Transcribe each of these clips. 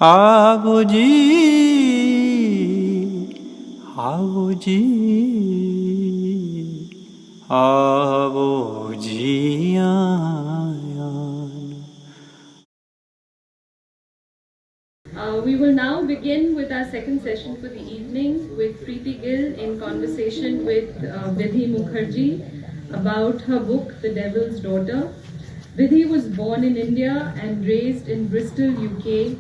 आओ जी, आओ जी, आओ जी We will now begin with our second session for the evening with Preeti Gill in conversation with Vidhie Mukerjea about her book, The Devil's Daughter. Vidhie was born in India and raised in Bristol, UK.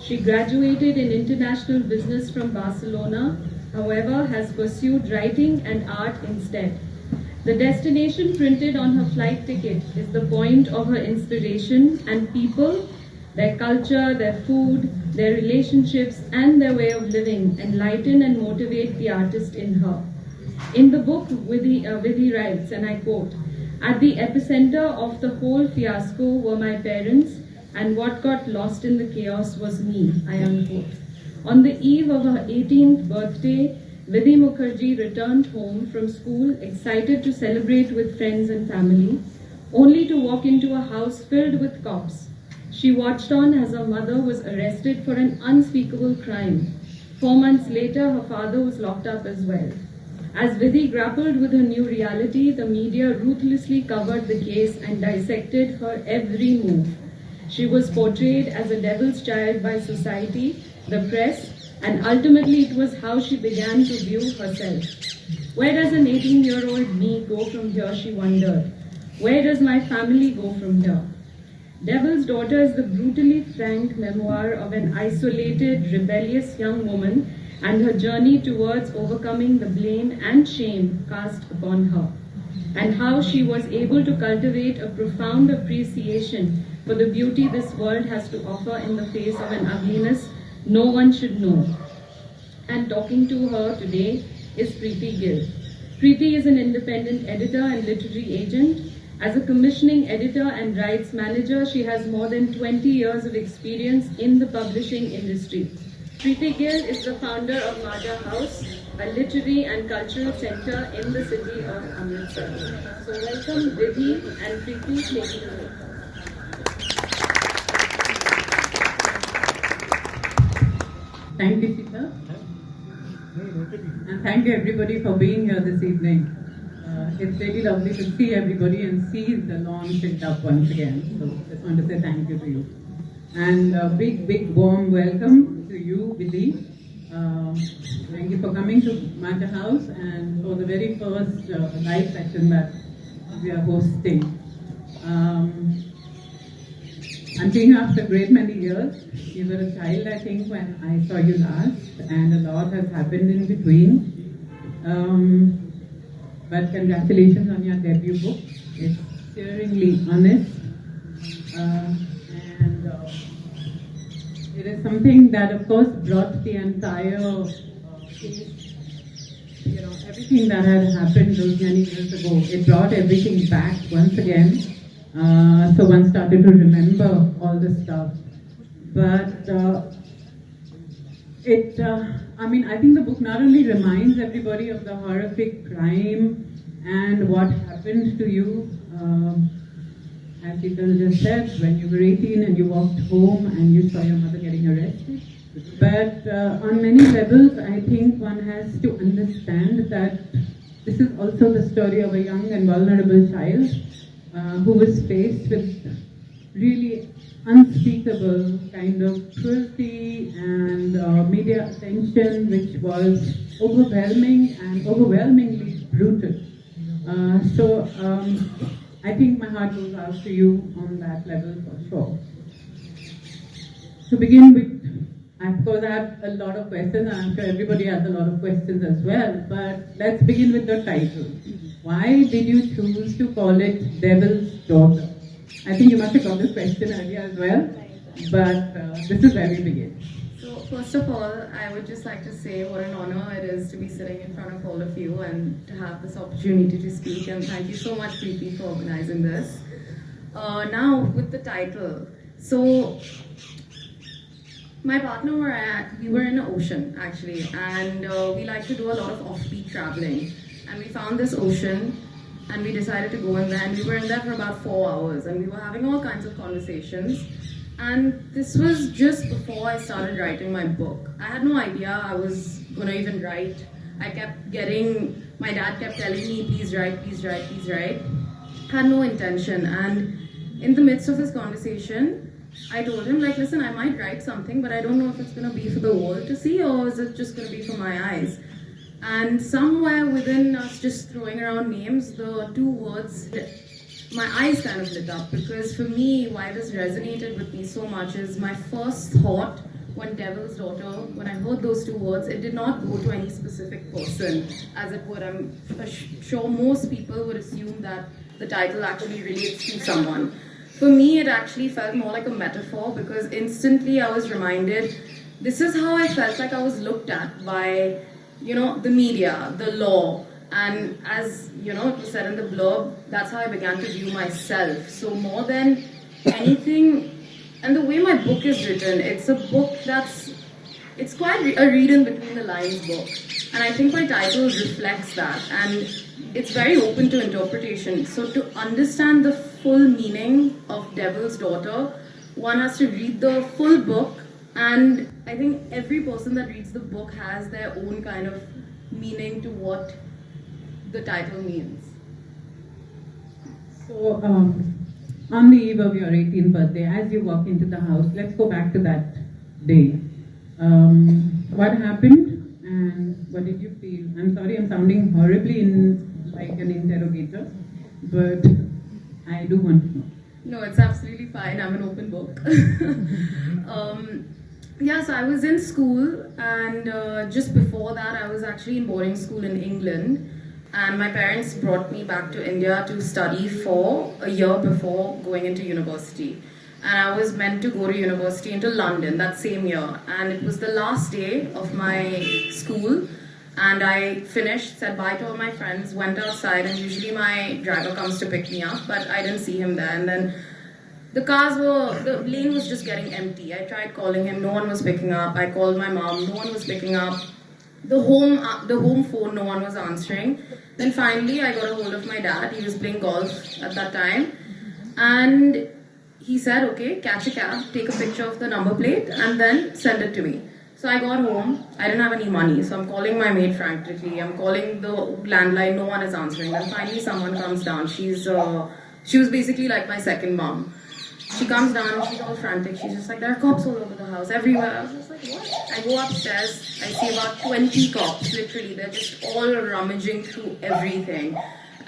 She graduated in international business from Barcelona, however, has pursued writing and art instead. The destination printed on her flight ticket is the point of her inspiration, and people, their culture, their food, their relationships, and their way of living enlighten and motivate the artist in her. In the book, Vidhie writes, and I quote, "At the epicenter of the whole fiasco were my parents, and what got lost in the chaos was me," I unquote. On the eve of her 18th birthday, Vidhie Mukerjea returned home from school excited to celebrate with friends and family, only to walk into a house filled with cops. She watched on as her mother was arrested for an unspeakable crime. 4 months later, her father was locked up as well. As Vidhie grappled with her new reality, the media ruthlessly covered the case and dissected her every move. She was portrayed as a devil's child by society, the press, and ultimately it was how she began to view herself. Where does an 18-year-old me go from here, she wondered. Where does my family go from here? Devil's Daughter is the brutally frank memoir of an isolated, rebellious young woman and her journey towards overcoming the blame and shame cast upon her, and how she was able to cultivate a profound appreciation for the beauty this world has to offer in the face of an ugliness no one should know. And talking to her today is Preeti Gill. Preeti is an independent editor and literary agent. As a commissioning editor and rights manager, she has more than 20 years of experience in the publishing industry. Preeti Gill is the founder of Majha House, a literary and cultural center in the city of Amritsar. So welcome Vidhie and Preeti, take it away. Thank you, Sita. And thank you everybody for being here this evening. It's really lovely to see everybody and see the lawn picked up once again. So just want to say thank you to you. And a big warm welcome to you, Vidhie. Thank you for coming to Majha House and for the very first live session that we are hosting. I'm seeing after a great many years. You were a child, I think, when I saw you last, and a lot has happened in between. But congratulations on your debut book. It's stirringly honest, and it is something that, of course, brought the entire case, everything that had happened those many years ago. It brought everything back once again. So one started to remember all the stuff. But I think the book not only reminds everybody of the horrific crime and what happened to you, as Sheetal just said, when you were 18 and you walked home and you saw your mother getting arrested. But on many levels, I think one has to understand that this is also the story of a young and vulnerable child who was faced with really unspeakable kind of cruelty and media attention, which was overwhelming and overwhelmingly brutal. I think my heart goes out to you on that level for sure. To begin with, of course, I have a lot of questions, and I'm sure everybody has a lot of questions as well, but let's begin with the title. Why did you choose to call it Devil's Daughter? I think you must have got this question earlier as well, but this is where we begin. So first of all, I would just like to say what an honor it is to be sitting in front of all of you and to have this opportunity to speak, and thank you so much, Preeti, for organizing this. Now, with the title. So, my partner we were in an ocean, actually, and we like to do a lot of offbeat traveling. And we found this ocean, and we decided to go in there, and we were in there for about 4 hours, and we were having all kinds of conversations. And this was just before I started writing my book. I had no idea I was going to even write. I kept getting, my dad kept telling me, please write, please write, please write. I had no intention. And in the midst of this conversation, I told him, like, listen, I might write something, but I don't know if it's going to be for the world to see or is it just going to be for my eyes. And somewhere within us just throwing around names, the two words, my eyes kind of lit up, because for me, why this resonated with me so much is my first thought when Devil's Daughter, when I heard those two words, it did not go to any specific person, as it would. I'm sure most people would assume that the title actually relates to someone. For me, it actually felt more like a metaphor, because instantly I was reminded, this is how I felt like I was looked at by, the media, the law, and as it was said in the blurb, that's how I began to view myself. So more than anything, and the way my book is written, it's a book it's quite a read in between the lines book. And I think my title reflects that. And it's very open to interpretation. So to understand the full meaning of Devil's Daughter, one has to read the full book. And I think every person that reads the book has their own kind of meaning to what the title means. So, on the eve of your 18th birthday, as you walk into the house, let's go back to that day. What happened and what did you feel? I'm sorry, I'm sounding horribly like an interrogator, but I do want to know. No, it's absolutely fine. I'm an open book. So I was in school, and just before that, I was actually in boarding school in England. And my parents brought me back to India to study for a year before going into university. And I was meant to go to university into London that same year. And it was the last day of my school. And I finished, said bye to all my friends, went outside, and usually my driver comes to pick me up, but I didn't see him there. And then the lane was just getting empty. I tried calling him, no one was picking up. I called my mom, no one was picking up. The home phone, no one was answering. Then finally, I got a hold of my dad. He was playing golf at that time. And he said, okay, catch a cab, take a picture of the number plate, and then send it to me. So I got home. I didn't have any money. So I'm calling my maid frantically. I'm calling the landline. No one is answering. Then finally, someone comes down. She was basically like my second mom. She comes down, she's all frantic. She's just like, there are cops all over the house, everywhere. I was just like, what? I go upstairs, I see about 20 cops, literally. They're just all rummaging through everything.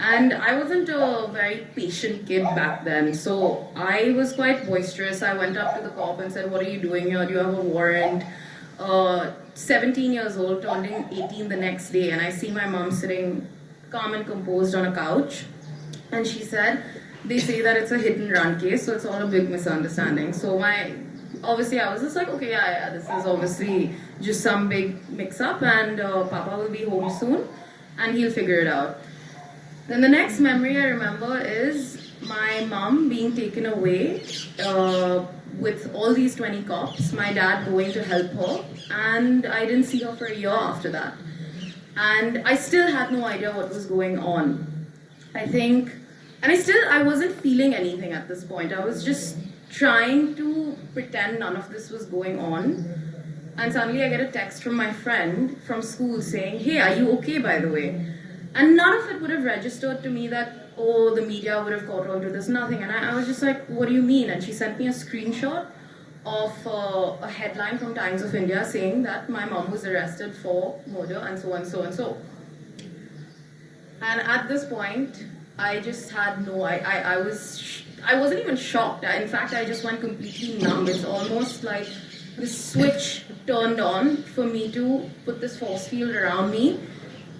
And I wasn't a very patient kid back then, so I was quite boisterous. I went up to the cop and said, what are you doing here? Do you have a warrant? 17 years old, turning 18 the next day, and I see my mom sitting calm and composed on a couch. And she said, they say that it's a hit and run case, so it's all a big misunderstanding. So obviously I was just like, okay, yeah, this is obviously just some big mix-up, and Papa will be home soon, and he'll figure it out. Then the next memory I remember is my mom being taken away with all these 20 cops, my dad going to help her, and I didn't see her for a year after that. And I still had no idea what was going on. I wasn't feeling anything at this point. I was just trying to pretend none of this was going on. And suddenly I get a text from my friend from school saying, hey, are you okay, by the way? And none of it would have registered to me that, oh, the media would have caught on to this, nothing. And I was just like, what do you mean? And she sent me a screenshot of a headline from Times of India saying that my mom was arrested for murder and so and so and so. And at this point, I just had I wasn't even shocked. In fact, I just went completely numb. It's almost like the switch turned on for me to put this force field around me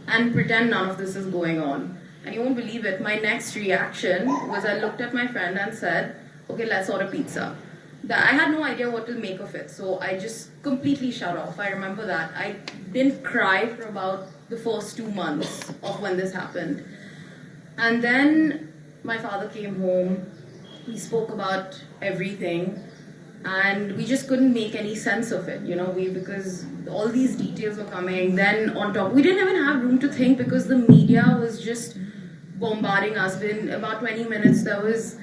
and pretend none of this is going on. And you won't believe it, my next reaction was I looked at my friend and said, okay, let's order pizza. I had no idea what to make of it, so I just completely shut off. I remember that. I didn't cry for about the first 2 months of when this happened. And then my father came home, we spoke about everything, and we just couldn't make any sense of it, because all these details were coming. Then on top, we didn't even have room to think because the media was just bombarding us. In about 20 minutes, there was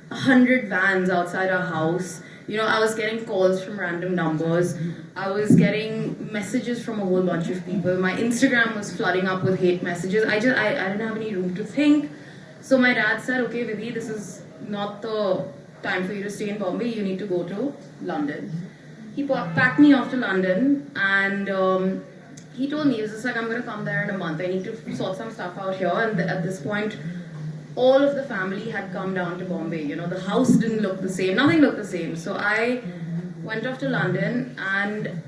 100 vans outside our house. You know, I was getting calls from random numbers. I was getting messages from a whole bunch of people. My Instagram was flooding up with hate messages. I didn't have any room to think. So my dad said, okay, Vidhi, this is not the time for you to stay in Bombay. You need to go to London. He packed me off to London, and he told me, he was just like, I'm going to come there in a month. I need to sort some stuff out here. And at this point, all of the family had come down to Bombay. You know, the house didn't look the same. Nothing looked the same. So I went off to London, and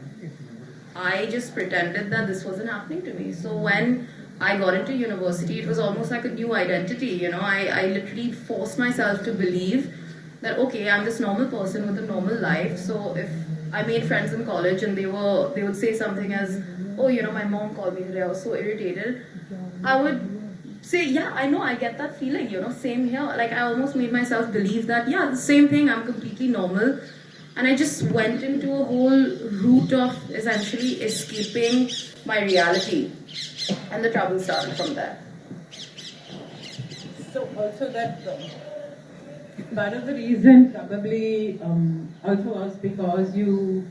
I just pretended that this wasn't happening to me. So when I got into university, it was almost like a new identity. You know, I literally forced myself to believe that, okay, I'm this normal person with a normal life. So if I made friends in college and they would say something as, oh, you know, my mom called me today, I was so irritated, I would say, yeah, I know, I get that feeling, you know, same here. Like, I almost made myself believe that, yeah, the same thing, I'm completely normal. And I just went into a whole route of essentially escaping my reality. And the trouble started from there. So also that part of the reason probably also was because you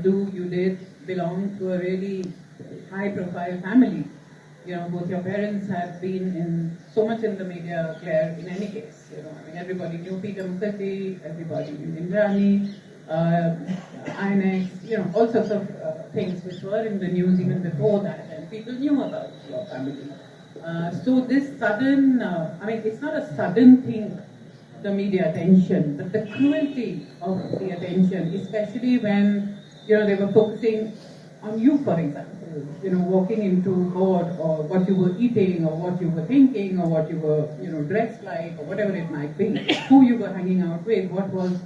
did belong to a really high profile family. You know, both your parents have been in so much in the media, Claire, in any case. You know, I mean, everybody knew Vidhie Mukerjea, everybody knew Indrani, INX, you know, all sorts of things which were in the news even before that, and people knew about your family. So this sudden, I mean, it's not a sudden thing, the media attention, but the cruelty of the attention, especially when, you know, they were focusing on you, for example, you know, walking into board, or what you were eating, or what you were thinking, or what you were, you know, dressed like, or whatever it might be, who you were hanging out with, what was,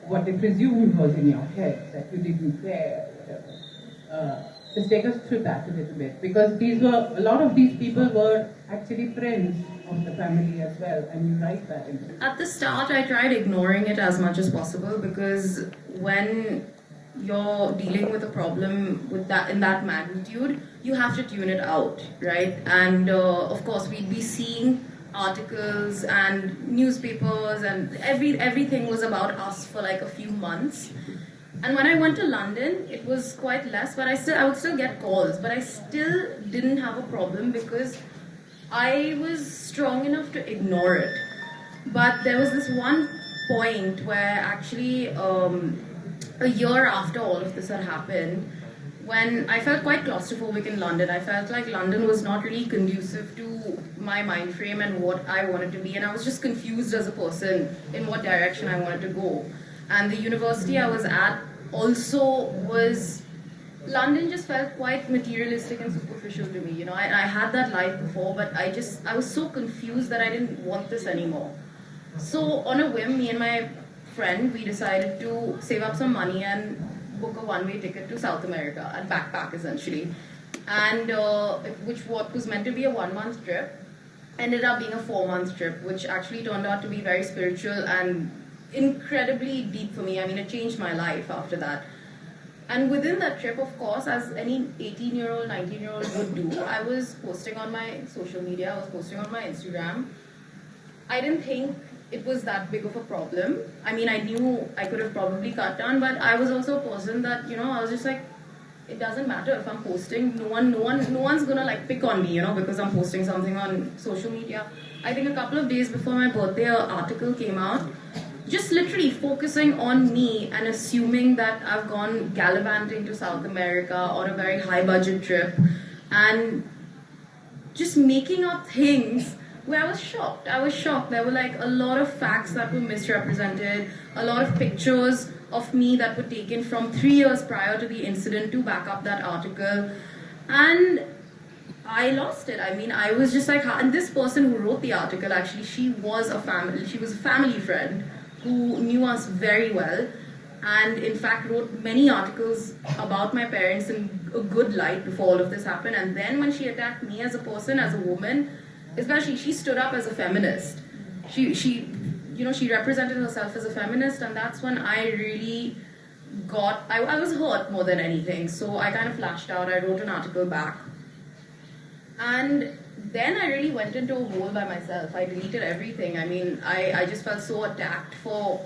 what they presumed was in your head, that you didn't care, whatever. Just take us through that a little bit, because a lot of these people were actually friends of the family as well, and you write that in the At the start, I tried ignoring it as much as possible, because when you're dealing with a problem with that in that magnitude, you have to tune it out, right? And of course, we'd be seeing articles and newspapers, and everything was about us for like a few months. And when I went to London, it was quite less, but I would still get calls, but I still didn't have a problem because I was strong enough to ignore it. But there was this one point where actually a year after all of this had happened, when I felt quite claustrophobic in London. I felt like London was not really conducive to my mind frame and what I wanted to be, and I was just confused as a person in what direction I wanted to go. And the university I was at also was, London just felt quite materialistic and superficial to me. You know, I had that life before, but I was so confused that I didn't want this anymore. So on a whim, me and my friend, we decided to save up some money and book a one-way ticket to South America and backpack essentially. And what was meant to be a 1-month trip ended up being a 4-month trip, which actually turned out to be very spiritual and incredibly deep for me. I mean, it changed my life after that. And within that trip, of course, as any 18-year-old, 19-year-old would do, I was posting on my social media, I was posting on my Instagram. I didn't think it was that big of a problem. I mean, I knew I could have probably cut down, but I was also a person that, you know, I was just like, it doesn't matter if I'm posting. No one's gonna like pick on me, you know, because I'm posting something on social media. I think a couple of days before my birthday, an article came out, just literally focusing on me and assuming that I've gone gallivanting to South America on a very high budget trip, and just making up things where I was shocked. There were like a lot of facts that were misrepresented, a lot of pictures of me that were taken from 3 years prior to the incident to back up that article. And I lost it. I mean, I was just like, and this person who wrote the article, actually, she was a family friend who knew us very well, and in fact wrote many articles about my parents in a good light before all of this happened. And then when she attacked me as a person, as a woman, especially, she stood up as a feminist. She represented herself as a feminist, and that's when I really I was hurt more than anything. So I kind of lashed out. I wrote an article back. And then I really went into a hole by myself. I deleted everything. I mean, I just felt so attacked for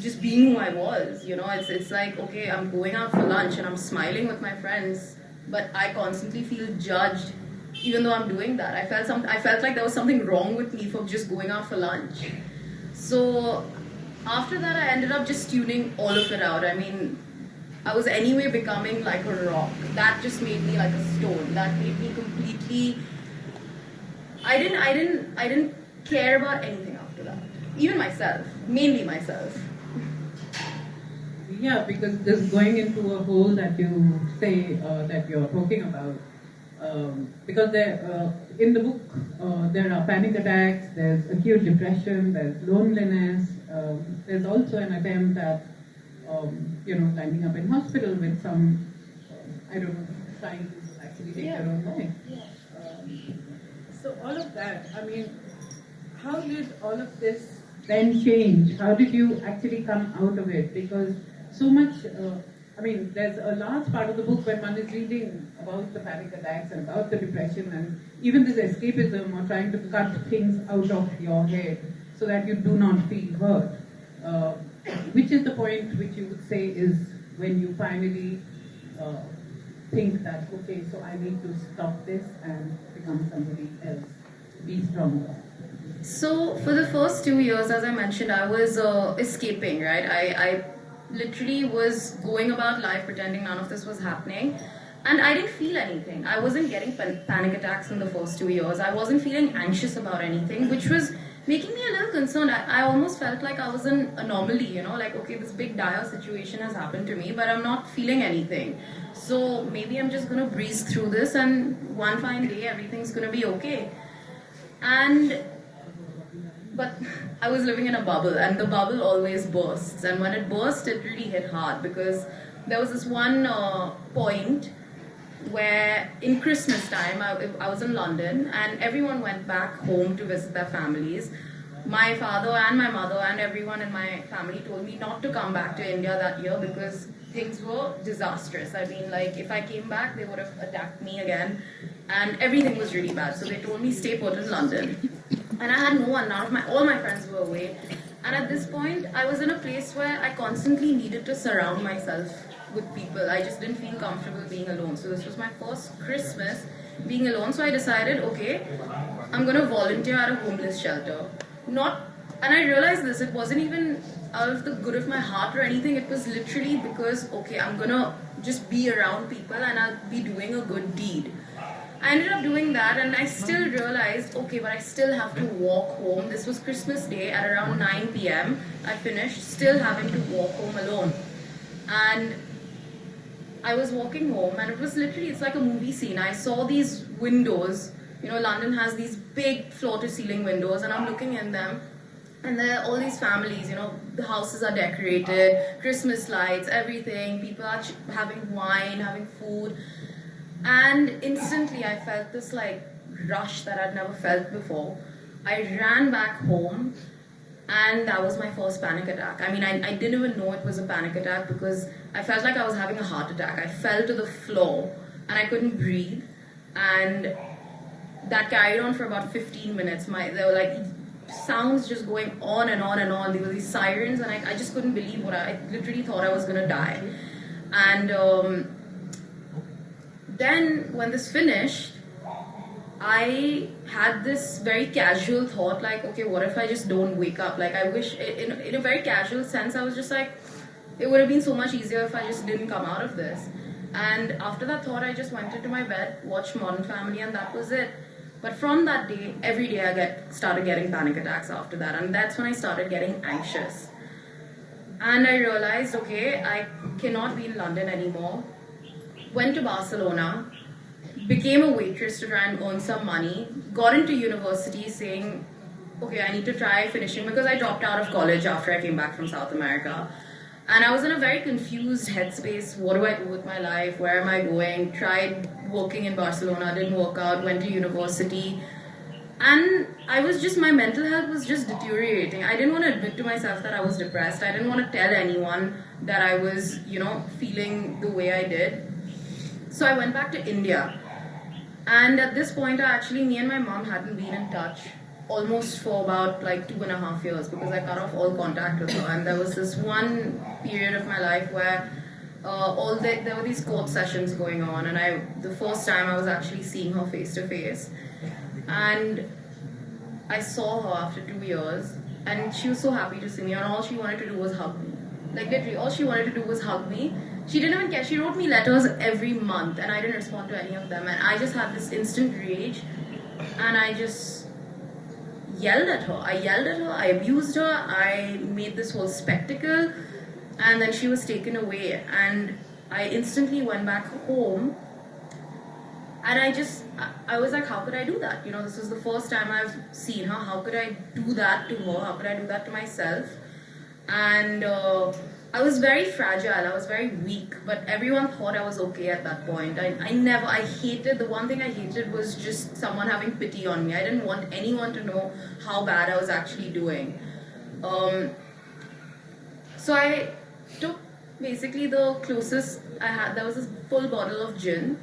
just being who I was. It's like, okay, I'm going out for lunch and I'm smiling with my friends, but I constantly feel judged even though I'm doing that. I felt like there was something wrong with me for just going out for lunch. So after that, I ended up just tuning all of it out. I mean, I was anyway becoming like a rock. That just made me like a stone. That made me completely. I didn't care about anything after that. Even myself, mainly myself. Yeah, because just going into a hole that you say that you're talking about, because there, in the book there are panic attacks, there's acute depression, there's loneliness, there's also an attempt at landing up in hospital with some, I don't know, trying to actually take their own life. So all of that, I mean, how did all of this then change? How did you actually come out of it? Because so much, there's a large part of the book when one is reading about the panic attacks and about the depression and even this escapism or trying to cut things out of your head so that you do not feel hurt. Which is the point which you would say is when you finally think that, okay, so I need to stop this and become somebody else, be stronger. So for the first 2 years, as I mentioned, I was escaping, right? I literally was going about life pretending none of this was happening. And I didn't feel anything. I wasn't getting panic attacks in the first 2 years. I wasn't feeling anxious about anything, which was making me a little concerned. I almost felt like I was an anomaly, like, okay, this big dire situation has happened to me, but I'm not feeling anything. So maybe I'm just going to breeze through this and one fine day everything's going to be okay. But I was living in a bubble, and the bubble always bursts. And when it burst, it really hit hard because there was this one point where in Christmas time, I was in London and everyone went back home to visit their families. My father and my mother and everyone in my family told me not to come back to India that year because things were disastrous. I mean, like, if I came back, they would have attacked me again and everything was really bad. So they told me stay put in London. And I had no one, all my friends were away. And at this point, I was in a place where I constantly needed to surround myself with people. I just didn't feel comfortable being alone. So this was my first Christmas being alone. So I decided, okay, I'm going to volunteer at a homeless shelter. And I realized this, it wasn't even out of the good of my heart or anything. It was literally because, okay, I'm going to just be around people and I'll be doing a good deed. I ended up doing that and I still realized, okay, but I still have to walk home. This was Christmas Day at around 9 p.m. I finished still having to walk home alone. And I was walking home and it was literally, it's like a movie scene. I saw these windows, London has these big floor-to-ceiling windows and I'm looking in them and there are all these families, the houses are decorated, Christmas lights, everything, people are having wine, having food. And instantly I felt this like rush that I'd never felt before. I ran back home and that was my first panic attack. I mean, I didn't even know it was a panic attack because I felt like I was having a heart attack. I fell to the floor and I couldn't breathe. And that carried on for about 15 minutes. There were like sounds just going on and on and on. There were these sirens and I just couldn't believe I literally thought I was going to die. And then when this finished, I had this very casual thought like, okay, what if I just don't wake up? Like, I wish, in a very casual sense, I was just like, it would have been so much easier if I just didn't come out of this. And after that thought, I just went into my bed, watched Modern Family, and that was it. But from that day, every day I started getting panic attacks after that. And that's when I started getting anxious. And I realized, okay, I cannot be in London anymore. Went to Barcelona, became a waitress to try and earn some money, got into university saying, okay, I need to try finishing because I dropped out of college after I came back from South America. And I was in a very confused headspace. What do I do with my life? Where am I going? Tried working in Barcelona, didn't work out, went to university. And my mental health was just deteriorating. I didn't want to admit to myself that I was depressed. I didn't want to tell anyone that I was, feeling the way I did. So I went back to India. And at this point, me and my mom hadn't been in touch almost for about like 2.5 years, because I cut off all contact with her. And there was this one period of my life where there were these court sessions going on, and the first time I was actually seeing her face to face, and I saw her after 2 years, and she was so happy to see me, and all she wanted to do was hug me. Like literally, all she wanted to do was hug me. She didn't even care. She wrote me letters every month, and I didn't respond to any of them. And I just had this instant rage, and I just yelled at her. I abused her. I made this whole spectacle, and then she was taken away. And I instantly went back home, and I was like, how could I do that? You know, this was the first time I've seen her. How could I do that to her? How could I do that to myself? And I was very fragile, I was very weak, but everyone thought I was okay at that point. The one thing I hated was just someone having pity on me. I didn't want anyone to know how bad I was actually doing. So I took basically the closest I had. There was this full bottle of gin.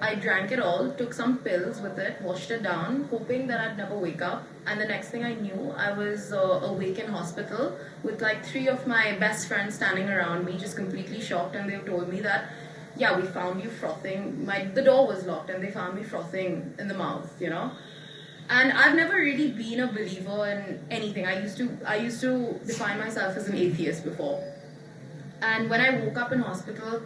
I drank it all, took some pills with it, washed it down, hoping that I'd never wake up. And the next thing I knew, I was awake in hospital with like 3 of my best friends standing around me, just completely shocked. And they told me that, yeah, we found you frothing. The door was locked, and they found me frothing in the mouth, you know. And I've never really been a believer in anything. I used to define myself as an atheist before. And when I woke up in hospital,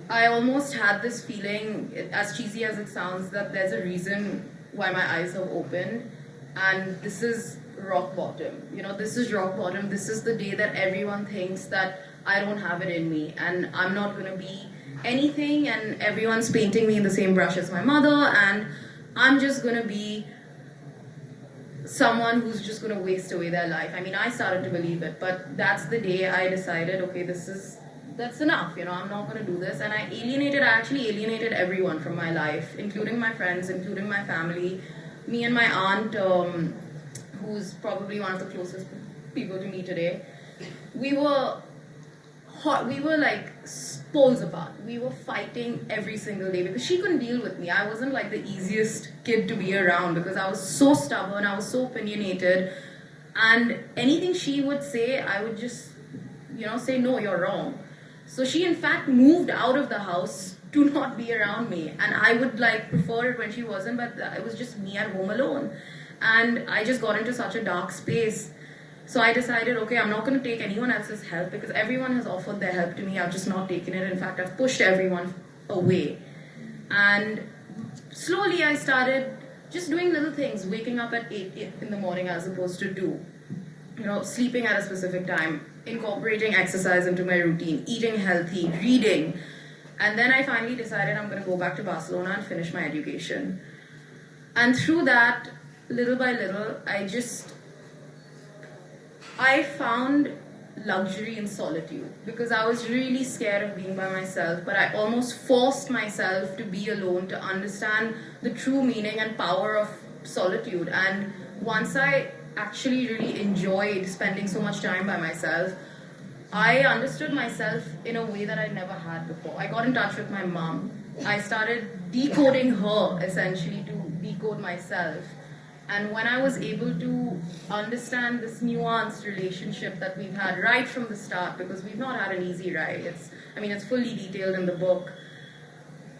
I almost had this feeling, as cheesy as it sounds, that there's a reason why my eyes have opened, and this is rock bottom. You know, this is rock bottom. This is the day that everyone thinks that I don't have it in me, and I'm not going to be anything, and everyone's painting me in the same brush as my mother, and I'm just going to be someone who's just going to waste away their life. I mean, I started to believe it, but that's the day I decided, okay, that's enough, you know, I'm not going to do this. And I actually alienated everyone from my life, including my friends, including my family. Me and my aunt, who's probably one of the closest people to me today, we were like poles apart. We were fighting every single day because she couldn't deal with me. I wasn't like the easiest kid to be around because I was so stubborn, I was so opinionated, and anything she would say, I would just, you know, say, no, you're wrong. So she in fact moved out of the house to not be around me, and I would like prefer it when she wasn't, but it was just me at home alone, and I just got into such a dark space. So I decided, okay, I'm not going to take anyone else's help because everyone has offered their help to me. I've just not taken it. In fact, I've pushed everyone away. And slowly I started just doing little things, waking up at 8 in the morning as opposed to 2. You know, sleeping at a specific time, incorporating exercise into my routine, eating healthy, reading. And then I finally decided I'm going to go back to Barcelona and finish my education. And through that, little by little, I found luxury in solitude because I was really scared of being by myself, but I almost forced myself to be alone to understand the true meaning and power of solitude. And once I actually really enjoyed spending so much time by myself, I understood myself in a way that I never had before. I got in touch with my mom. I started decoding her essentially to decode myself. And when I was able to understand this nuanced relationship that we've had right from the start, because we've not had an easy ride, it's fully detailed in the book,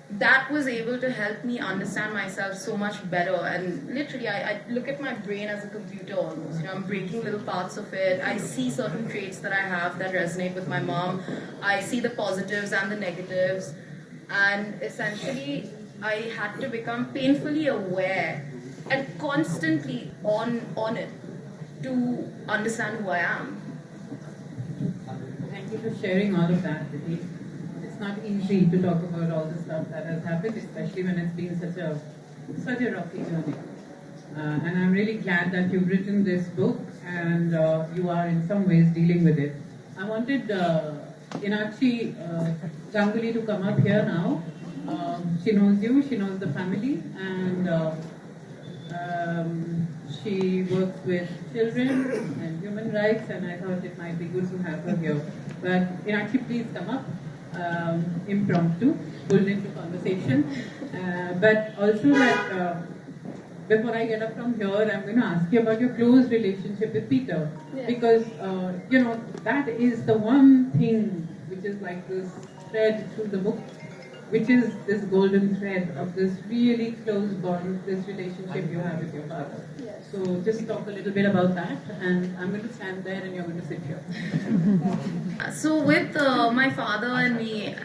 that was able to help me understand myself so much better. And literally, I look at my brain as a computer almost. You know, I'm breaking little parts of it. I see certain traits that I have that resonate with my mom. I see the positives and the negatives. And essentially, I had to become painfully aware and constantly on it to understand who I am. Thank you for sharing all of that, Vidhie. It's not easy to talk about all the stuff that has happened, especially when it's been such a rocky journey. And I'm really glad that you've written this book and you are in some ways dealing with it. I wanted Inakshi Ganguly to come up here now. She knows you, she knows the family, and she works with children and human rights, and I thought it might be good to have her here. But Inakshi, please come up, impromptu, pulled into conversation. But also that before I get up from here, I'm going to ask you about your close relationship with Peter. Yes. Because, that is the one thing which is like this thread through the book, which is this golden thread of this really close bond, this relationship you have with your father. Yes. So just talk a little bit about that, and I'm going to stand there and you're going to sit here. So with my father and me,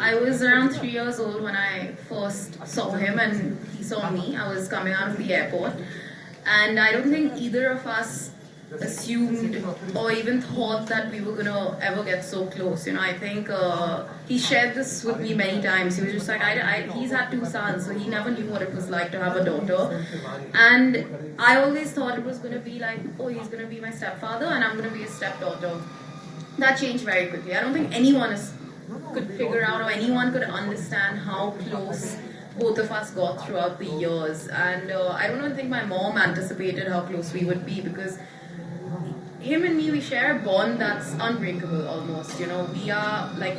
I was around 3 years old when I first saw him and he saw me. I was coming out of the airport, and I don't think either of us assumed or even thought that we were gonna ever get so close. I think he shared this with me many times. He was just like, he's had 2 sons, so he never knew what it was like to have a daughter. And I always thought it was gonna be like, oh, he's gonna be my stepfather and I'm gonna be his stepdaughter. That changed very quickly. I don't think anyone could figure out or anyone could understand how close both of us got throughout the years. And I don't even think my mom anticipated how close we would be, because him and me, we share a bond that's unbreakable almost. We are like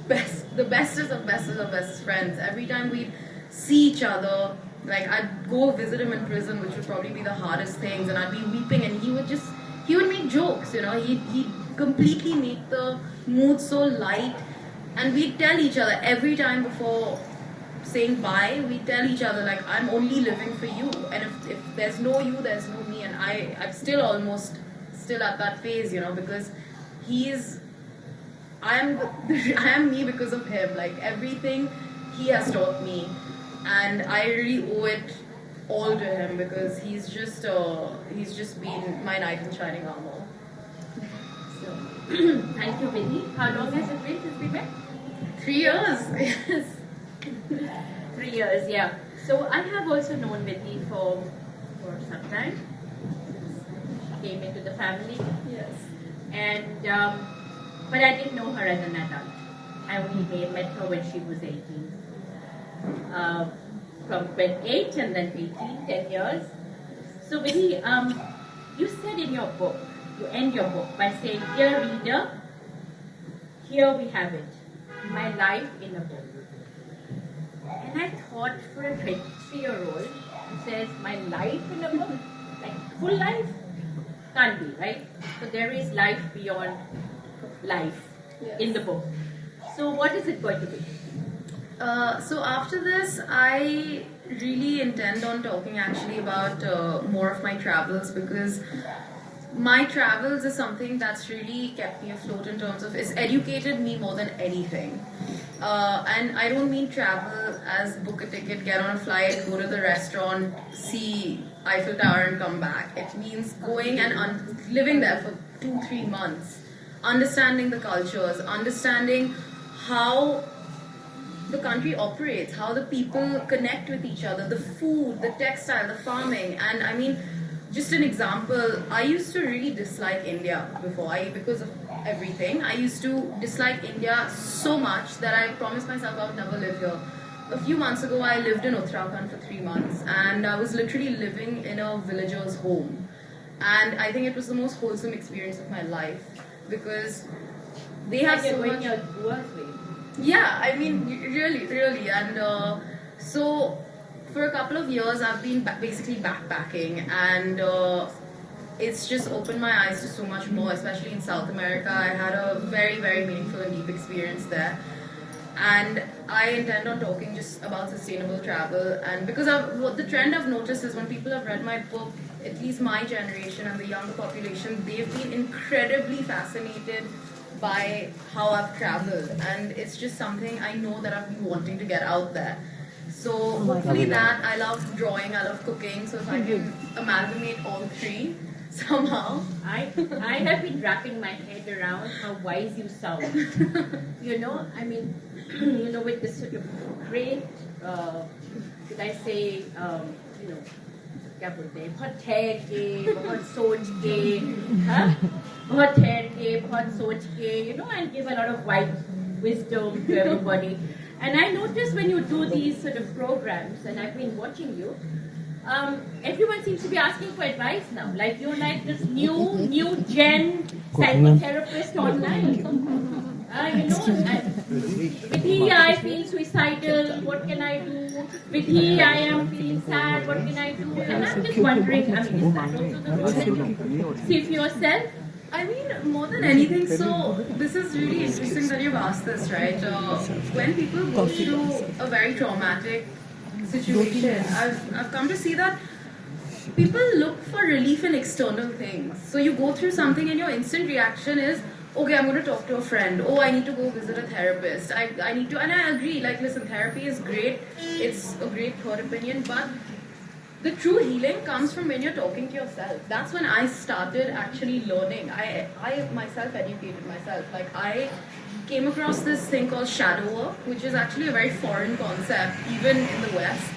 the bestest of bestest friends. Every time we'd see each other, like I'd go visit him in prison, which would probably be the hardest things, and I'd be weeping, and he would make jokes. He'd completely make the mood so light, and we'd tell each other every time before saying bye, we tell each other like, I'm only living for you, and if there's no you, there's no me. And I'm still at that phase, because I am me because of him. Like everything he has taught me, and I really owe it all to him, because he's just been my knight in shining armor. So, thank you, Vidhie. How long has it been since we met? 3 years. Yes. 3 years, yeah. So I have also known Vidhie for some time. She came into the family. Yes. And but I didn't know her as an adult. I only met her when she was 18. From 8 and then 18, 10 years. So Vidhie, you said in your book, you end your book by saying, "Dear reader, here we have it, my life in a book." And I thought, for a 23-year-old who says, "My life in a book," like full life, can't be, right? So there is life beyond life in the book. So what is it going to be? So after this, I really intend on talking actually about more of my travels, because my travels is something that's really kept me afloat in terms of, it's educated me more than anything. And I don't mean travel as book a ticket, get on a flight, go to the restaurant, see Eiffel Tower and come back. It means going and living there for 2-3 months, understanding the cultures, understanding how the country operates, how the people connect with each other, the food, the textile, the farming. And I mean, just an example, I used to really dislike India before, because of everything. I used to dislike India so much that I promised myself I would never live here. A few months ago, I lived in Uttarakhand for 3 months, and I was literally living in a villager's home. And I think it was the most wholesome experience of my life, because they have so much... Yeah, I mean, really. And so for a couple of years, I've been basically backpacking, and it's just opened my eyes to so much more, especially in South America. I had a very, very meaningful and deep experience there. And I intend on talking just about sustainable travel. And because what the trend I've noticed is, when people have read my book, at least my generation and the younger population, they've been incredibly fascinated by how I've traveled, and it's just something I know that I've been wanting to get out there. So hopefully that, I love drawing, I love cooking, so if I can amalgamate all 3 somehow. I have been wrapping my head around how wise you sound. I mean, with this sort of great, could I say, क्या बोलते हैं, बहुत ठहर के, बहुत सोच के, बहुत ठहर के, बहुत सोच के, and give a lot of wise wisdom to everybody. And I notice when you do these sort of programs, and I've been watching you, everyone seems to be asking for advice now. Like you're like this new gen psychotherapist online. Vidhie, I feel suicidal, what can I do? Vidhie, I am feeling sad, what can I do? And I'm just wondering, I mean, is that also the role that you see for yourself? I mean, more than anything, so this is really interesting that you've asked this, right? When people go through a very traumatic situation, I've come to see that people look for relief in external things. So you go through something and your instant reaction is, okay, I'm going to talk to a friend. Oh, I need to go visit a therapist. I need to, and I agree, like, listen, therapy is great. It's a great third opinion, but the true healing comes from when you're talking to yourself. That's when I started actually learning. I myself educated myself. Like, I came across this thing called Shadowwork, which is actually a very foreign concept, even in the West.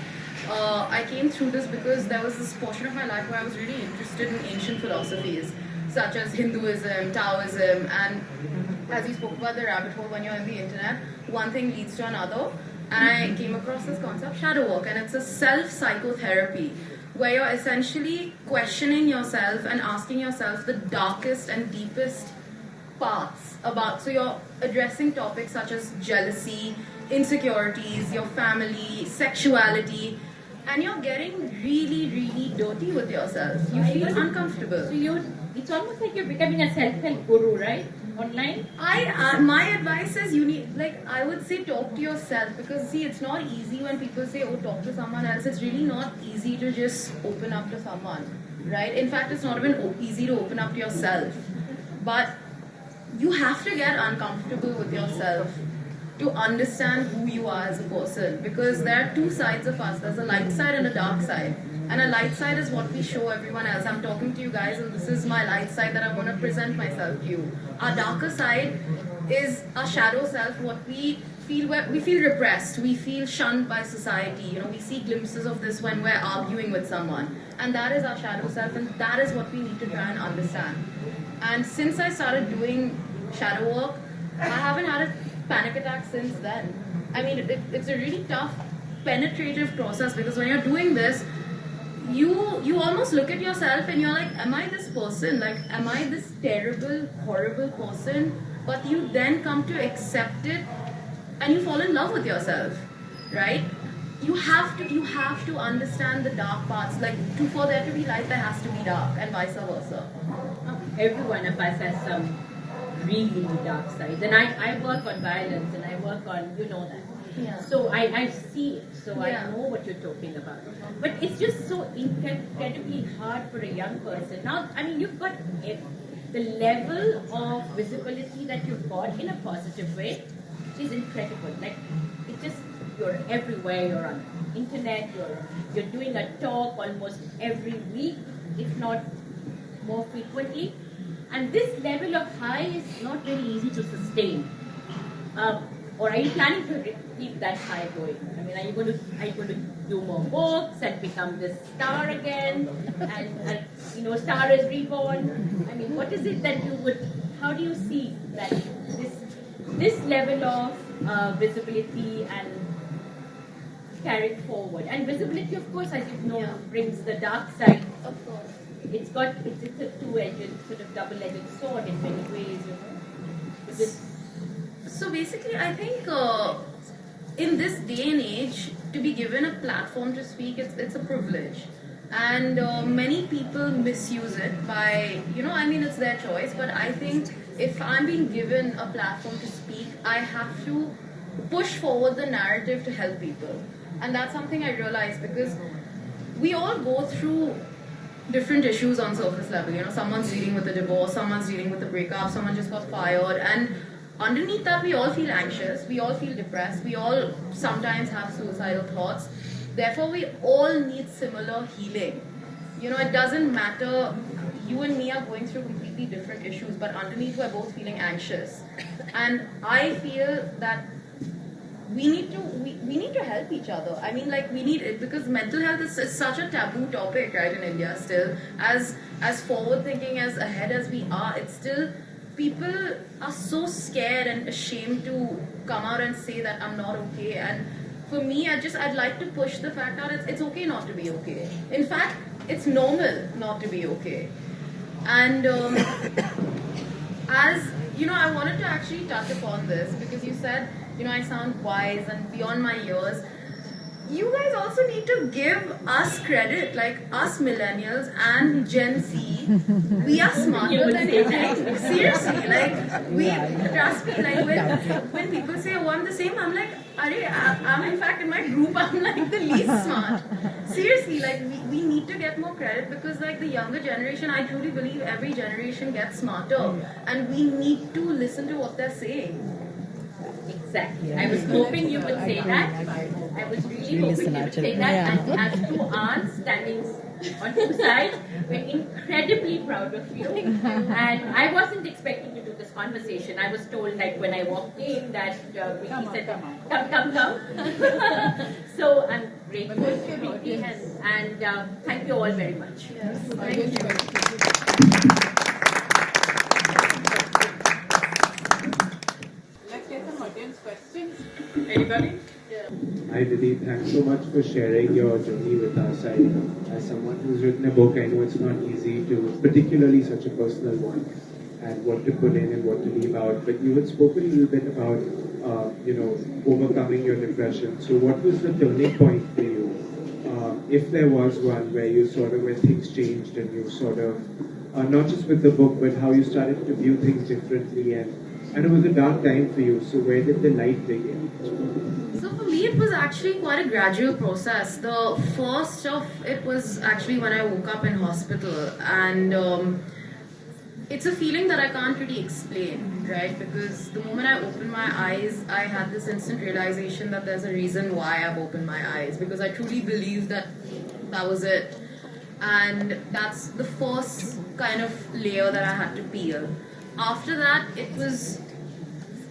I came through this because there was this portion of my life where I was really interested in ancient philosophies, such as Hinduism, Taoism, and as you spoke about the rabbit hole when you're on the internet, one thing leads to another. And I came across this concept, Shadowwork, and it's a self-psychotherapy where you're essentially questioning yourself and asking yourself the darkest and deepest parts about, so you're addressing topics such as jealousy, insecurities, your family, sexuality, and you're getting really, really dirty with yourself. You feel uncomfortable. So it's almost like you're becoming a self-help guru, right? Online? My advice is you need, like, I would say talk to yourself, because see, it's not easy when people say, oh, talk to someone else. It's really not easy to just open up to someone, right? In fact, it's not even easy to open up to yourself. But you have to get uncomfortable with yourself to understand who you are as a person, because there are two sides of us. There's a light side and a dark side. And a light side is what we show everyone else. I'm talking to you guys, and this is my light side that I want to present myself to you. Our darker side is our shadow self, what we feel repressed, we feel shunned by society. You know, we see glimpses of this when we're arguing with someone. And that is our shadow self, and that is what we need to try and understand. And since I started doing shadow work, I haven't had a panic attack since then. I mean, it's a really tough, penetrative process, because when you're doing this, you almost look at yourself and you're like, am I this person? Like, am I this terrible, horrible person? But you then come to accept it and you fall in love with yourself, right? You have to understand the dark parts. Like, for there to be light, there has to be dark, and vice versa. Every one of us has some really dark sides. And I work on violence, and I work on, you know that. Yeah. So I see it, so Yeah. I know what you're talking about. But it's just so incredibly hard for a young person. Now, I mean, you've got the level of visibility that you've got in a positive way is incredible. Like, it's just, you're everywhere, you're on the internet, you're doing a talk almost every week, if not more frequently. And this level of high is not very easy to sustain. Or are you planning to keep that high going? I mean, are you going to do more books and become this star again? And you know, star is reborn. I mean, what is it that you would? How do you see that this level of visibility and carried forward? And visibility, of course, as you know, brings the dark side. Of course. It's a two-edged, sort of double-edged sword in many ways, you know. So basically, I think in this day and age, to be given a platform to speak, it's a privilege. And many people misuse it by, you know, I mean, it's their choice, but I think if I'm being given a platform to speak, I have to push forward the narrative to help people. And that's something I realized, because we all go through different issues on surface level. You know, someone's dealing with a divorce, someone's dealing with a breakup, someone just got fired, and underneath that, we all feel anxious, we all feel depressed, we all sometimes have suicidal thoughts. Therefore, we all need similar healing. You know, it doesn't matter, you and me are going through completely different issues, but underneath we're both feeling anxious. And I feel that we need to help each other. I mean, like, we need it, because mental health is such a taboo topic, right, in India still. As forward thinking, as ahead as we are, it's still, people are so scared and ashamed to come out and say that I'm not okay. And for me, I'd like to push the fact that it's okay not to be okay. In fact, it's normal not to be okay. And as you know, I wanted to actually touch upon this, because you said I sound wise and beyond my years. You guys also need to give us credit, like us millennials and Gen Z. We are smarter than you think. Seriously, trust me, when people say, oh, I'm the same, I'm like, I'm in fact in my group, I'm like the least smart. Seriously, we need to get more credit because the younger generation, I truly believe every generation gets smarter and we need to listen to what they're saying. Exactly. I was hoping you would say that. I was really hoping you would say that. And as two aunts standing on two sides, we're incredibly proud of you. And I wasn't expecting to do this conversation. I was told, when I walked in, that Vicky said, come. So I'm grateful to Vicky and thank you all very much. Yes, thank you. Questions? Anybody? Hi Vidhie, thanks so much for sharing your journey with us. As someone who's written a book, I know it's not easy to, particularly such a personal one, and what to put in and what to leave out. But you had spoken a little bit about, overcoming your depression. So what was the turning point for you, if there was one, where things changed and you not just with the book, but how you started to view things differently, and it was a dark time for you, so where did the light begin? So for me, it was actually quite a gradual process. The first of it was actually when I woke up in hospital, and it's a feeling that I can't really explain, right? Because the moment I opened my eyes, I had this instant realization that there's a reason why I've opened my eyes, because I truly believed that was it. And that's the first kind of layer that I had to peel. After that, it was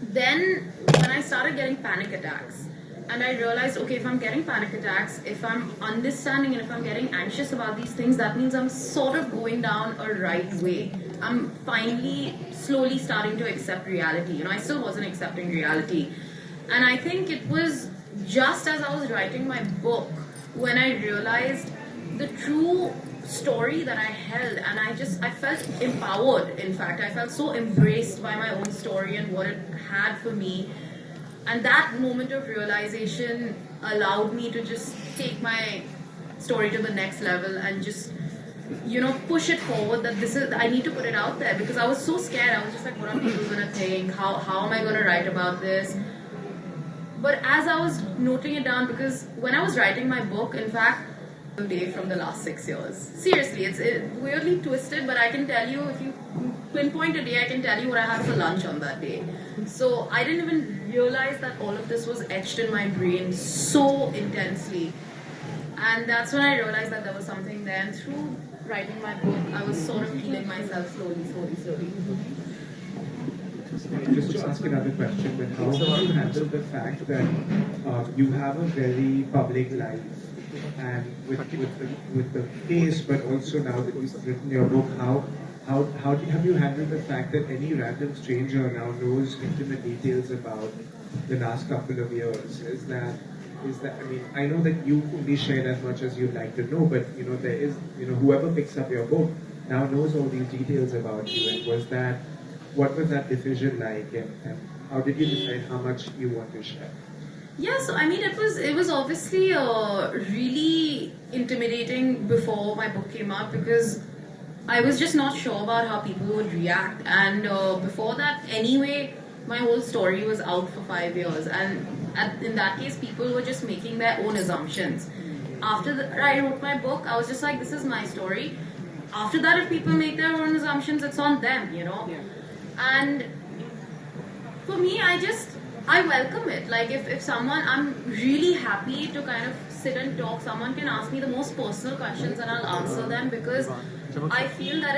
then when I started getting panic attacks. And I realized, okay, if I'm getting panic attacks, if I'm understanding and if I'm getting anxious about these things, that means I'm sort of going down a right way. I'm finally, slowly starting to accept reality. I still wasn't accepting reality. And I think it was just as I was writing my book when I realized the true story that I held, and I felt empowered. In fact, I felt so embraced by my own story and what it had for me. And that moment of realization allowed me to just take my story to the next level and just, push it forward, that I need to put it out there, because I was so scared. I was just like, what are people gonna think? How am I gonna write about this? But as I was noting it down, because when I was writing my book, in fact, day from the last 6 years. Seriously, it's weirdly twisted, but I can tell you, if you pinpoint a day, I can tell you what I had for lunch on that day. So I didn't even realize that all of this was etched in my brain so intensely. And that's when I realized that there was something there. And through writing my book, I was sort of healing myself slowly. Just to ask another question, but how do you handle the fact that you have a very public life? And with the case, but also now that you've written your book, have you handled the fact that any random stranger now knows intimate details about the last couple of years? Is that I mean, I know that you only shared as much as you'd like to know, but there is whoever picks up your book now knows all these details about you. And what was that decision like, and how did you decide how much you want to share? Yeah, so I mean, it was obviously really intimidating before my book came out, because I was just not sure about how people would react. And before that, anyway, my whole story was out for 5 years, and in that case, people were just making their own assumptions. After I wrote my book, I was just like, this is my story. After that, if people make their own assumptions, it's on them, Yeah. And for me, I welcome it. Like, if someone, I'm really happy to kind of sit and talk. Someone can ask me the most personal questions and I'll answer them, because I feel that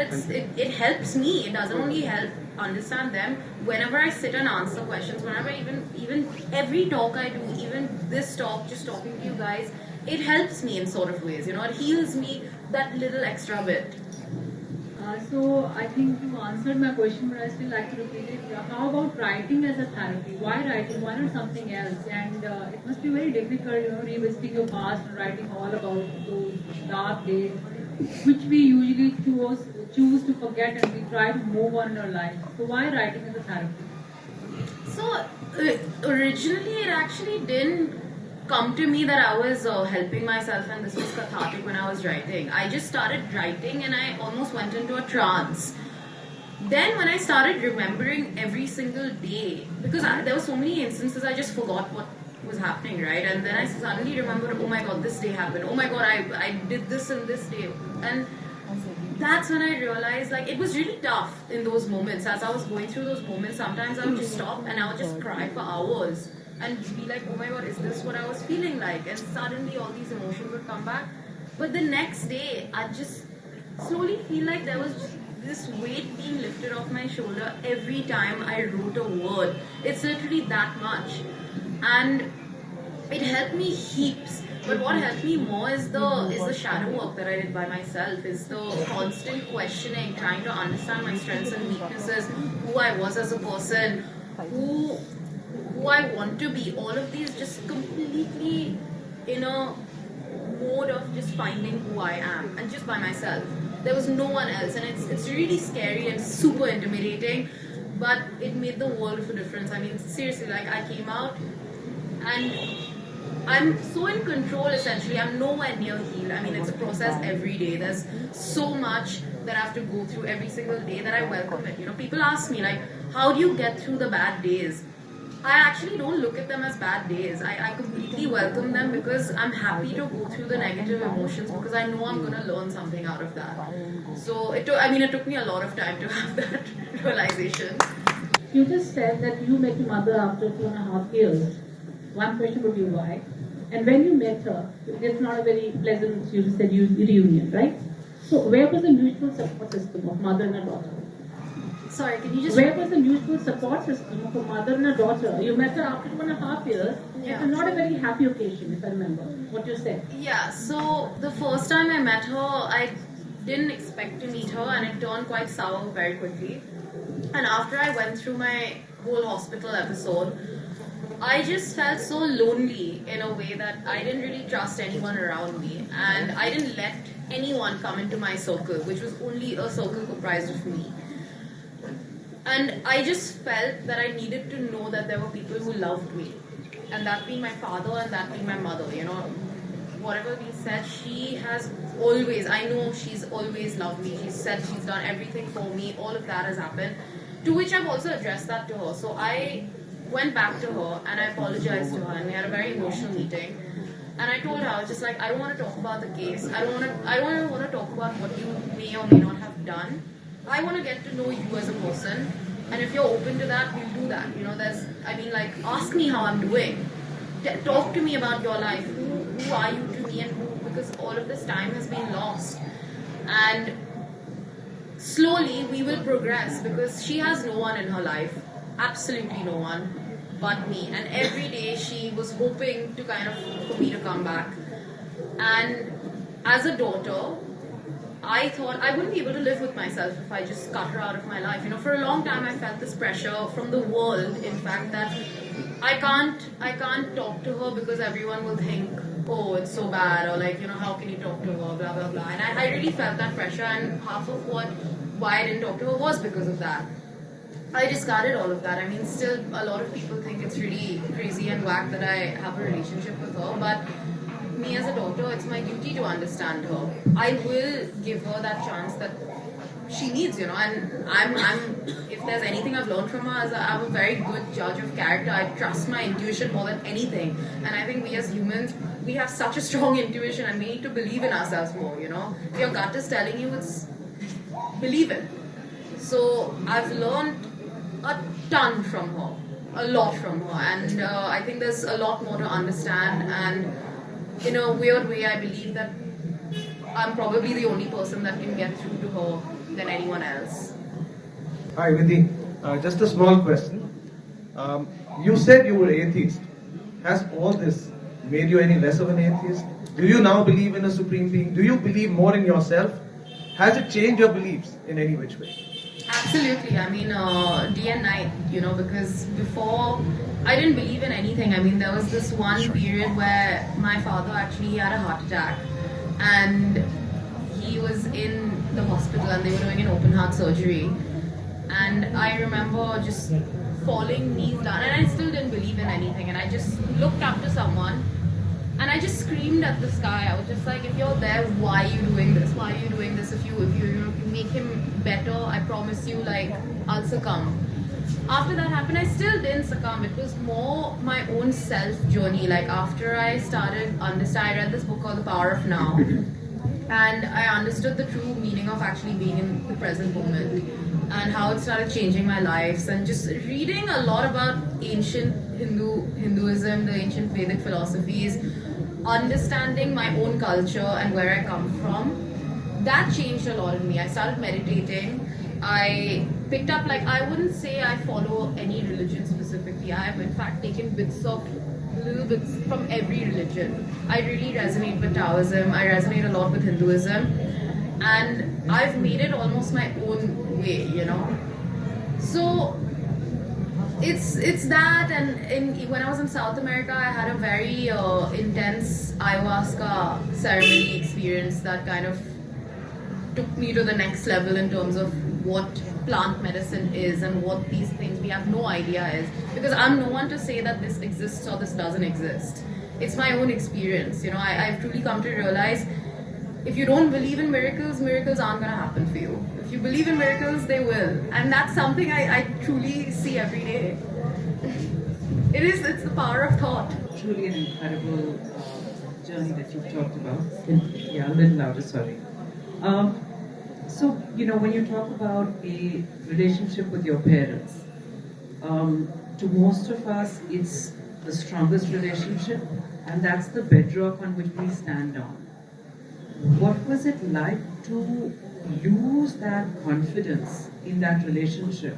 it helps me. It doesn't only help understand them. Whenever I sit and answer questions, whenever even every talk I do, even this talk, just talking to you guys, it helps me in sort of ways. It heals me that little extra bit. So I think you answered my question, but I still like to repeat it. How about writing as a therapy? Why writing? Why not something else? And it must be very difficult, revisiting your past and writing all about those dark days, which we usually choose to forget, and we try to move on in our life. So why writing as a therapy? So originally it actually didn't come to me that I was helping myself and this was cathartic when I was writing. I just started writing and I almost went into a trance. Then when I started remembering every single day, because there were so many instances I just forgot what was happening, right? And then I suddenly remembered, oh my god, this day happened. Oh my god, I did this in this day. And that's when I realized, like, it was really tough in those moments. As I was going through those moments, sometimes I would just stop and I would just cry for hours and be like, oh my god, is this what I was feeling like? And suddenly all these emotions would come back. But the next day, I'd just slowly feel like there was this weight being lifted off my shoulder every time I wrote a word. It's literally that much. And it helped me heaps. But what helped me more is the shadow work that I did by myself, is the constant questioning, trying to understand my strengths and weaknesses, who I was as a person, who I want to be. All of these just completely in a mode of just finding who I am, and just by myself. There was no one else, and it's really scary and super intimidating, but it made the world of a difference. I mean, seriously, like, I came out and I'm so in control, essentially. I'm nowhere near healed. I mean, it's a process every day. There's so much that I have to go through every single day that I welcome it. You know, people ask me, like, how do you get through the bad days? I actually don't look at them as bad days. I completely welcome them because I'm happy to go through the negative emotions because I know I'm going to learn something out of that. So, it took me a lot of time to have that realization. You just said that you met your mother after 2.5 years. One question would be why? And when you met her, it's not a very pleasant, you said, reunion, right? So where was the mutual support system of mother and a daughter? Sorry, can you just... Where was the mutual support system of a mother and a daughter? You met her after 2.5 years. Yeah. It's not a very happy occasion, if I remember what you said. Yeah, so the first time I met her, I didn't expect to meet her and it turned quite sour very quickly. And after I went through my whole hospital episode, I just felt so lonely in a way that I didn't really trust anyone around me, and I didn't let anyone come into my circle, which was only a circle comprised of me. And I just felt that I needed to know that there were people who loved me, and that being my father and that being my mother, you know. Whatever we said, she has always, I know she's always loved me. She's said she's done everything for me. All of that has happened, to which I've also addressed that to her. So I went back to her and I apologized to her, and we had a very emotional meeting. And I told her, I was just like, I don't want to talk about the case. I don't want to talk about what you may or may not have done. I want to get to know you as a person. And if you're open to that, we'll do that. You know, ask me how I'm doing. Talk to me about your life. Who are you to me, and because all of this time has been lost. And slowly we will progress, because she has no one in her life. Absolutely no one but me, and every day she was hoping to for me to come back. And as a daughter, I thought I wouldn't be able to live with myself if I just cut her out of my life. You know, for a long time I felt this pressure from the world, in fact, that I can't talk to her because everyone will think, oh, it's so bad, or like, you know, how can you talk to her, blah blah blah. And I really felt that pressure, and half of why I didn't talk to her was because of that. I discarded all of that. I mean, still a lot of people think it's really crazy and whack that I have a relationship with her, but me as a daughter, it's my duty to understand her. I will give her that chance that she needs, you know, and I'm if there's anything I've learned from her, is that I'm a very good judge of character. I trust my intuition more than anything, and I think we as humans, we have such a strong intuition, and we need to believe in ourselves more, you know. If your gut is telling you, believe it. So I've learned a ton from her, a lot from her, and I think there's a lot more to understand, and in a weird way I believe that I'm probably the only person that can get through to her than anyone else. Hi Vidhie, just a small question. You said you were atheist. Has all this made you any less of an atheist? Do you now believe in a supreme being? Do you believe more in yourself? Has it changed your beliefs in any which way? Absolutely. I mean, day and night, you know, because before I didn't believe in anything. I mean, there was this one period where my father actually had a heart attack, and he was in the hospital and they were doing an open heart surgery. And I remember just falling knees down, and I still didn't believe in anything, and I just looked up to someone and I just screamed at the sky. I was just like, if you're there, why are you doing this? Why are you doing this? If you make him better, I promise you, like, I'll succumb. After that happened, I still didn't succumb. It was more my own self journey. Like, after I started understanding, I read this book called The Power of Now, and I understood the true meaning of actually being in the present moment and how it started changing my life. And just reading a lot about ancient Hinduism, the ancient Vedic philosophies, understanding my own culture and where I come from, that changed a lot in me. I started meditating. I picked up, like, I wouldn't say I follow any religion specifically. I have in fact taken little bits from every religion. I really resonate with Taoism. I resonate a lot with Hinduism, and I've made it almost my own way, you know. So it's that, and when I was in South America, I had a very intense ayahuasca ceremony experience that kind of took me to the next level in terms of what plant medicine is and what these things we have no idea is, because I'm no one to say that this exists or this doesn't exist. It's my own experience, you know. I've truly come to realize, if you don't believe in miracles, miracles aren't going to happen for you. If you believe in miracles, they will, and that's something I truly see every day. It's the power of thought. Truly an incredible journey that you've talked about. Yeah, a little louder, sorry. So, you know, when you talk about a relationship with your parents, to most of us, it's the strongest relationship, and that's the bedrock on which we stand on. What was it like to lose that confidence in that relationship?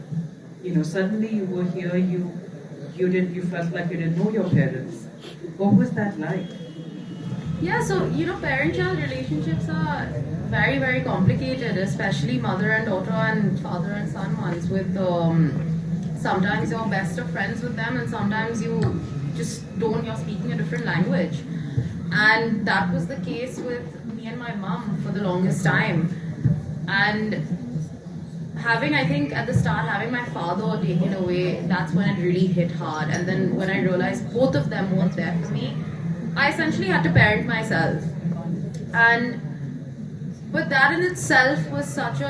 You know, suddenly you were here, you felt like you didn't know your parents. What was that like? Yeah, so, you know, parent-child relationships are very, very complicated, especially mother and daughter and father and son ones, with sometimes you're best of friends with them and sometimes you're speaking a different language. And that was the case with me and my mom for the longest time. And I think at the start, having my father taken away, that's when it really hit hard. And then when I realized both of them weren't there for me, I essentially had to parent myself. But that in itself was such a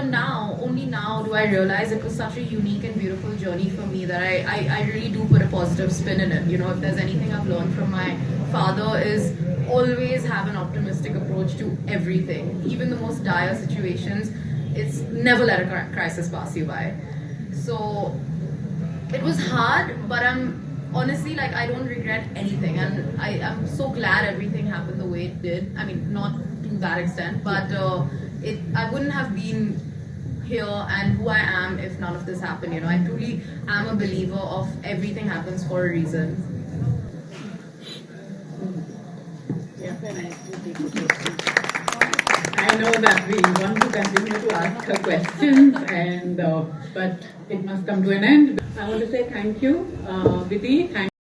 only now do I realize it was such a unique and beautiful journey for me that I really do put a positive spin in it. You know, if there's anything I've learned from my father is always have an optimistic approach to everything. Even the most dire situations, it's never let a crisis pass you by. So it was hard, but honestly, like, I don't regret anything, and I'm so glad everything happened the way it did. I mean, not to that extent, but I wouldn't have been here and who I am if none of this happened. You know, I truly am a believer of everything happens for a reason. I know that we want to continue to ask her questions, but it must come to an end. I want to say thank you, Vidhie.